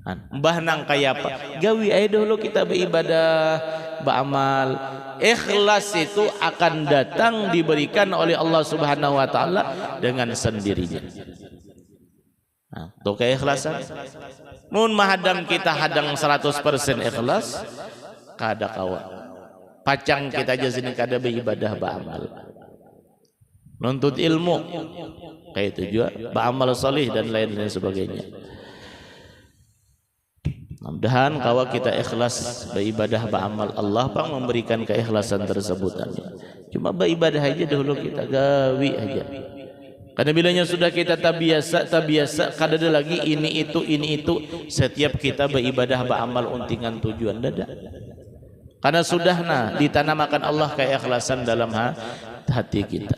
Mbah nang kaya apa gawi aja dulu kita beribadah beramal. Ikhlas itu akan datang diberikan oleh Allah Subhanahu wa taala dengan sendirinya. Tuh keikhlasan. Mun mahadam kita hadang 100% ikhlas, kada kawa. Pacang kita aja sini kada beribadah beramal. Nuntut ilmu kayak itu juga, beramal salih dan lain-lain sebagainya. Mudah-mudahan kawa kita ikhlas beribadah beramal, Allah pang memberikan keikhlasan tersebut. Cuma beribadah aja dulu kita gawi aja. Karena bilanya sudah kita tabiasa, kada ada lagi ini itu. Setiap kita beribadah beramal untingan tujuan dada. Karena sudah ditanamakan Allah keikhlasan dalam hati kita.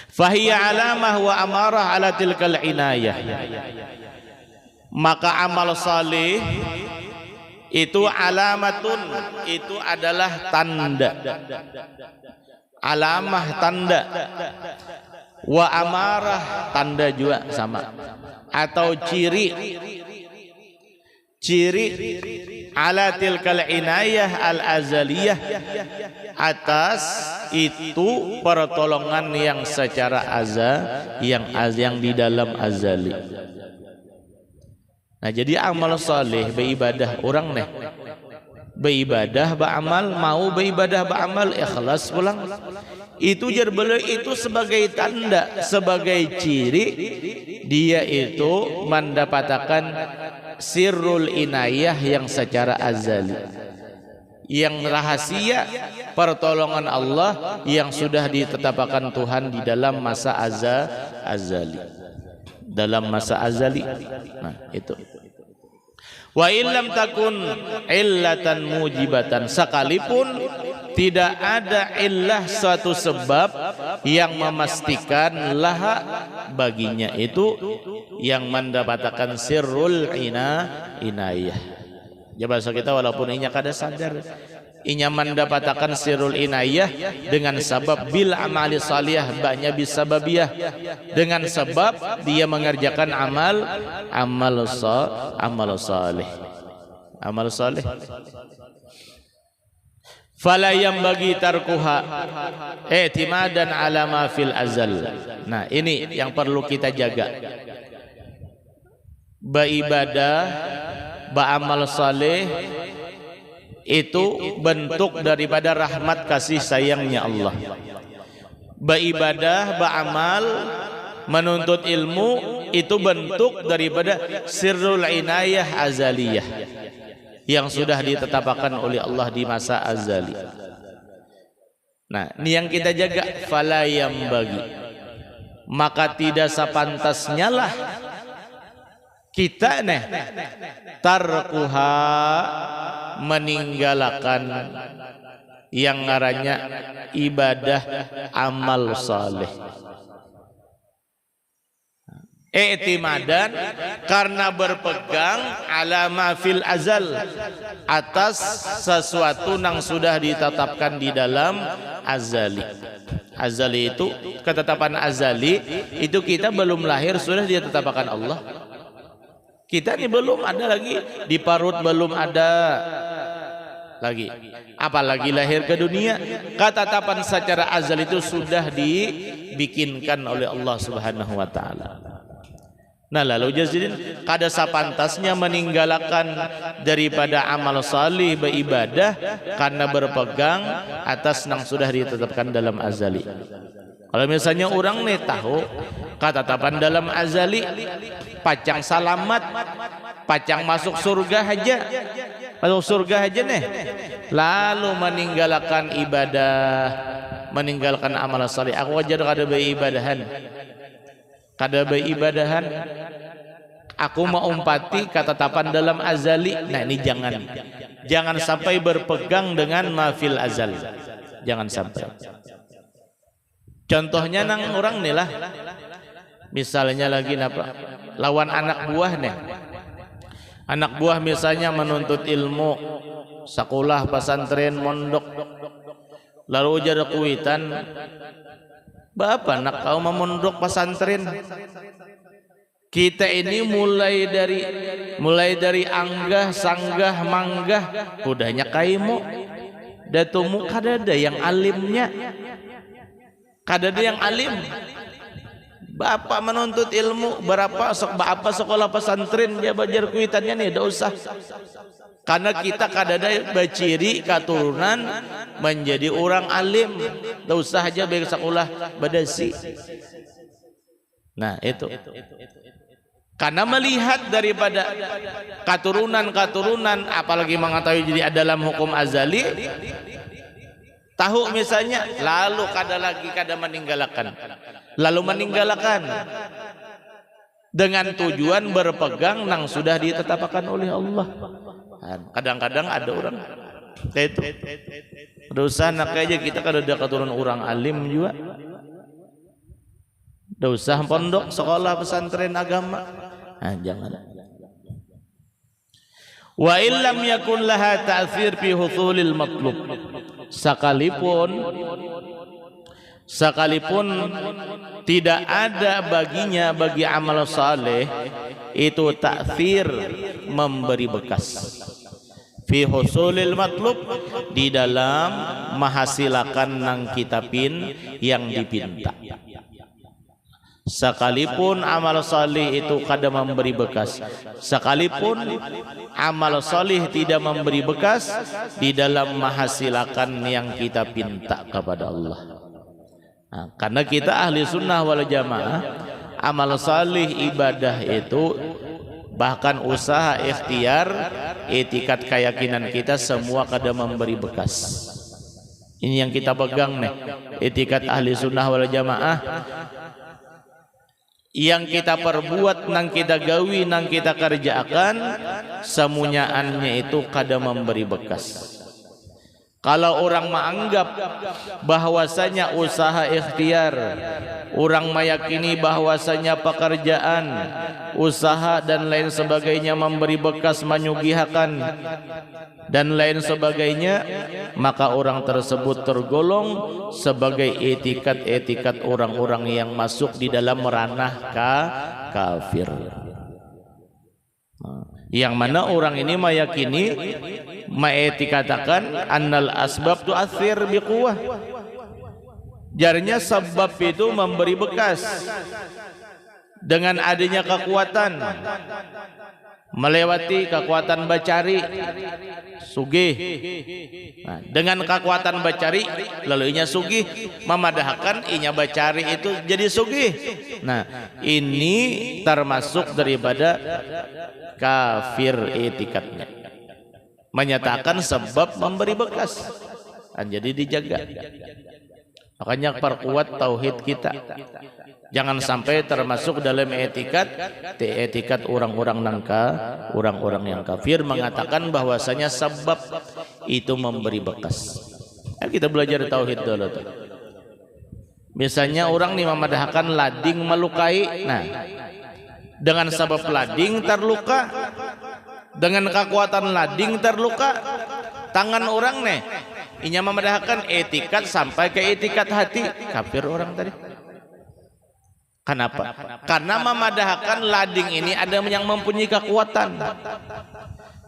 Fahiya alamah wa amarah ala tilkal inayah. Maka amal salih itu alamatun, itu adalah tanda, alamah tanda, wa amarah tanda juga sama, atau ciri ala tilkal inayah al azaliyah, atas itu pertolongan yang secara yang di dalam azali. Nah jadi amal saleh beribadah orang nih beribadah beramal, mau beribadah beramal ikhlas pulang, itu jarbele itu sebagai tanda, sebagai ciri dia itu mendapatkan sirrul inayah yang secara azali, yang rahasia pertolongan Allah yang sudah ditetapkan Tuhan di dalam masa azali, dalam masa azali. Nah itu. Wa illam takun illatan mujibatan, sekalipun tidak ada illah suatu sebab yang memastikan laha baginya itu yang mendapatkan sirrul inayah. Ya bahasa kita walaupun inya kada sadar, inya mendapatkan sirrul inayah dengan sebab bil amali salih, banyak bisababiyah, dengan sebab dia mengerjakan amal salih. Fala yang bagi tarkuha i'timadan ala ma fil azal. Nah, ini yang perlu kita jaga. Beribadah, beramal saleh itu bentuk daripada rahmat kasih sayangnya Allah. Beribadah, beramal, menuntut ilmu itu bentuk daripada sirrul inayah azaliyah yang sudah ditetapkan oleh Allah di masa azali. Nah, ini yang kita jaga. Fala yang bagi, maka tidak sepantasnya lah kita tarkuha meninggalkan yang ngarannya ibadah amal saleh. I'timadan karena berpegang ala ma fil azal, atas sesuatu yang sudah ditetapkan di dalam azali. Azali itu ketetapan azali itu kita belum lahir sudah ditetapkan Allah. Kita ini belum ada lagi, di parut belum ada lagi, apalagi lahir ke dunia. Ketetapan secara azali itu sudah dibikinkan oleh Allah Subhanahu wa taala. Nah, lalu jazidin kada sapantasnya meninggalkan daripada amal salih beribadah karena berpegang atas yang sudah ditetapkan dalam azali. Kalau misalnya orang nih tahu ketetapan dalam azali, pacang salamat, pacang masuk surga aja nih, lalu meninggalkan ibadah, meninggalkan amal salih. Aku aja kada beribadahan, aku mau umpati ketetapan dalam azali. Nah, ini jangan sampai berpegang dengan mafil azal, jangan sampai. Contohnya nang orang nih lah, misalnya lagi lawan anak buah nih, anak buah misalnya menuntut ilmu, sekolah pesantren mondok, lalu jadi kuitan, Bapak nak kau memondok pesantren. Kita ini mulai dari anggah, sanggah, manggah, udahnya kaimu, datumu kadada yang alimnya, kadada yang alim. Bapak menuntut ilmu berapa sekolah pesantren dia belajar kuitannya nih, tidak usah. Karena kita kadada baciri keturunan menjadi orang alim, tidak usah aja baik sekolah badasi. Nah, itu karena melihat daripada keturunan apalagi mengetahui jadi dalam hukum azali, tahu misalnya, lalu kada meninggalkan dengan tujuan berpegang nang sudah ditetapkan oleh Allah. Kadang-kadang ada orang itu dosa nak aja kita kada ada keturunan orang alim juga, dosa pondok sekolah pesantren agama. Nah, jangan. Wa illam yakun laha ta'thir fi husulil matlub, sekalipun tidak ada baginya bagi amal saleh itu ta'thir, memberi bekas, fi husulil matlub, di dalam menghasilkan nang kitapin yang dipinta. Sekalipun amal salih itu kada memberi bekas, sekalipun amal salih tidak memberi bekas di dalam menghasilkan yang kita pinta kepada Allah. Nah, karena kita ahli sunnah wal jamaah, amal salih ibadah itu bahkan usaha ikhtiar etikat keyakinan kita semua kada memberi bekas. Ini yang kita pegang nih, etikat ahli sunnah wal jamaah. Yang kita perbuat, nang kita gawi, nang kita kerjakan, semunyaannya itu kada memberi bekas. Kalau orang menganggap bahwasanya usaha ikhtiar, orang meyakini bahwasanya pekerjaan, usaha dan lain sebagainya memberi bekas menyugihakan dan lain sebagainya, maka orang tersebut tergolong sebagai etikat-etikat orang-orang yang masuk di dalam ranah kafir. Yang mana orang ini meyakini, mengiktikadakan annal asbab tu'athir biquwah. Jadinya sebab itu memberi bekas dengan adanya kekuatan, melewati kekuatan bacari sugih. Nah, dengan kekuatan bacari lalu inya sugih, memadahkan inya bacari itu jadi sugih. Nah, ini termasuk daripada kafir etikatnya, menyatakan sebab memberi bekas. Jadi dijaga. Makanya perkuat tauhid kita. Jangan sampai termasuk dalam etikat orang-orang nangka, orang-orang yang kafir mengatakan bahwasanya sebab itu memberi bekas. Kita belajar tauhid dulu tuh. Misalnya orang nih memadahkan lading melukai. Nah, dengan sebab lading terluka, dengan kekuatan lading terluka, tangan orang nih inya memadahkan etikat sampai ke etikat hati, kafir orang tadi. Kenapa? Karena memadahkan lading ini ada yang mempunyai kekuatan,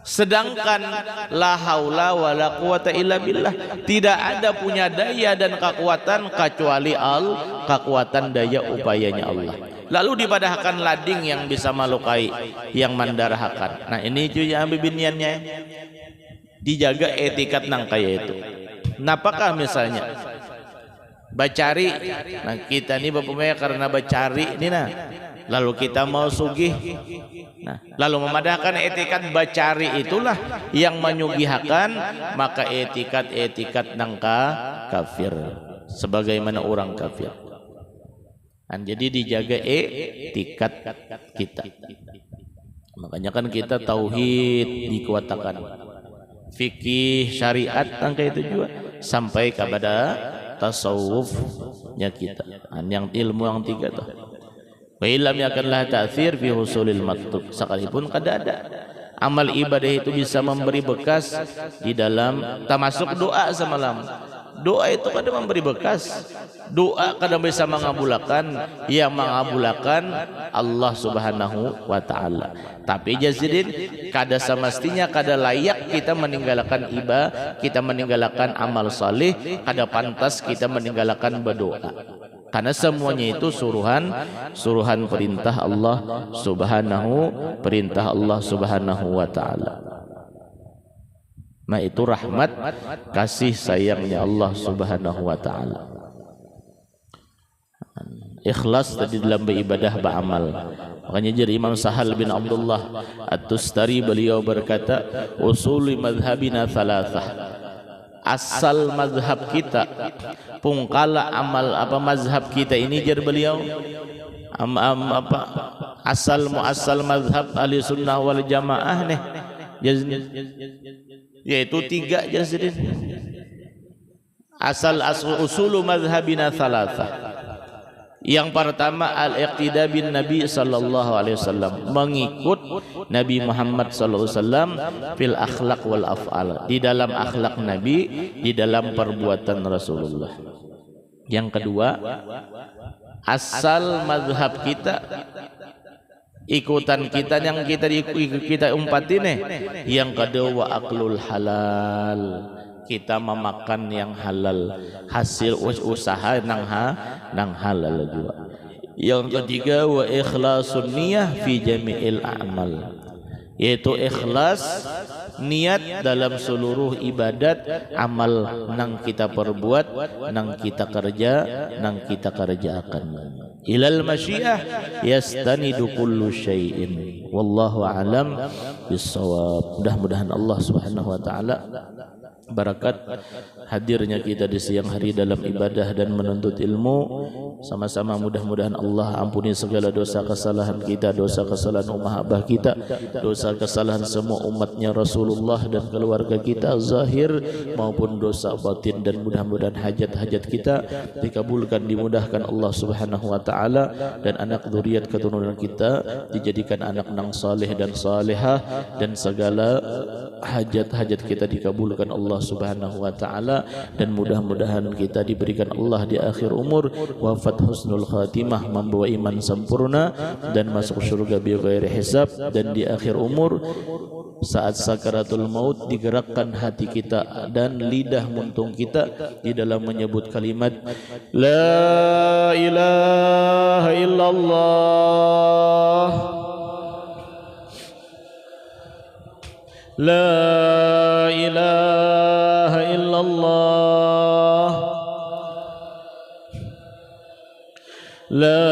sedangkan la haula wala quwata illa billah, tidak ada punya daya dan kekuatan kecuali kekuatan daya upayanya Allah. Lalu dipadahkan lading yang bisa melukai, yang mendarahkan. Nah, ini juga bibiniannya, dijaga etikat nang kaya itu. Napakah misalnya bacari, nah kita ini bapaknya karena bacari ini nah, lalu kita mau sugih, nah lalu memadahkan etikat bacari itulah yang menyugihakan, maka etikat kafir sebagaimana orang kafir. Dan jadi dijaga etikat kita. Makanya kan kita tauhid dikuatakan, fikih syariat angka itu juga sampai kepada tasawufnya kita. Yang ilmu yang tiga tuh. Wa illam yakanlah ta'thir fi husulil maktub, sekalipun kada ada amal ibadah itu bisa memberi bekas di dalam, termasuk doa semalam. Doa itu kada memberi bekas. Doa kada bisa mengabulkan, yang mengabulkan Allah Subhanahu wa taala. Tapi jazidin kada semestinya, kada layak kita meninggalkan ibadah, kita meninggalkan amal saleh, kada pantas kita meninggalkan berdoa. Karena semuanya itu suruhan perintah Allah Subhanahu wa taala. Nah, itu rahmat kasih sayangnya Allah Subhanahu wa taala. Ikhlas tadi dalam beribadah beramal. Makanya jadi Imam Sahal bin Abdullah At-Tustari beliau berkata, usuli madhabina thalathah. Asal mazhab kita, pungkala amal apa mazhab kita ini, jar beliau asal mazhab ahli sunnah wal jamaah nih, yaitu tiga jazrin. Asal usulu mazhabina thalatha. Yang pertama al-iqtida bin Nabi sallallahu alaihi wasallam, mengikut Nabi Muhammad sallallahu alaihi wasallam fil akhlaq wal af'al, di dalam akhlak Nabi, di dalam perbuatan Rasulullah. Yang kedua, asal mazhab kita, ikutan kita yang kita umpati nih. Yang kedua aklul halal, kita memakan yang halal, hasil usaha nang halal juga. Yang ketiga wa ikhlasun niyah fi jami'il a'mal, yaitu ikhlas niat dalam seluruh ibadat amal nang kita perbuat, nang kita kerjakan. Ilal masyiah yastanidu kullu syai'in wallahu a'lam bissawab. Mudah-mudahan Allah Subhanahu wa taala barakat hadirnya kita di siang hari dalam ibadah dan menuntut ilmu. Sama-sama mudah-mudahan Allah ampuni segala dosa kesalahan kita, dosa kesalahan ummah abah kita, dosa kesalahan semua umatnya Rasulullah dan keluarga kita zahir maupun dosa batin, dan mudah-mudahan hajat-hajat kita dikabulkan, dimudahkan Allah Subhanahu wa taala, dan anak zuriat keturunan kita dijadikan anak nang saleh dan salehah, dan segala hajat-hajat kita dikabulkan Allah Subhanahu wa taala, dan mudah-mudahan kita diberikan Allah di akhir umur wafat husnul khatimah, membawa iman sempurna dan masuk surga bi ghairi hisab, dan di akhir umur saat sakaratul maut digerakkan hati kita dan lidah muntung kita di dalam menyebut kalimat la ilaha illallah, la ilaha illallah, la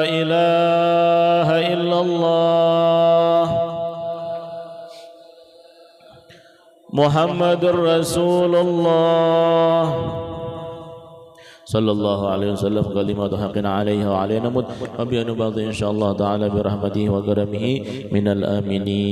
ilaha illallah, Muhammadur Rasulullah sallallahu alaihi wasallam. Kalimatu haqqin alaihi wa alaina mut wa bi anubadhi insyaallah ta'ala bi rahmatihi wa karamihi minal aminin.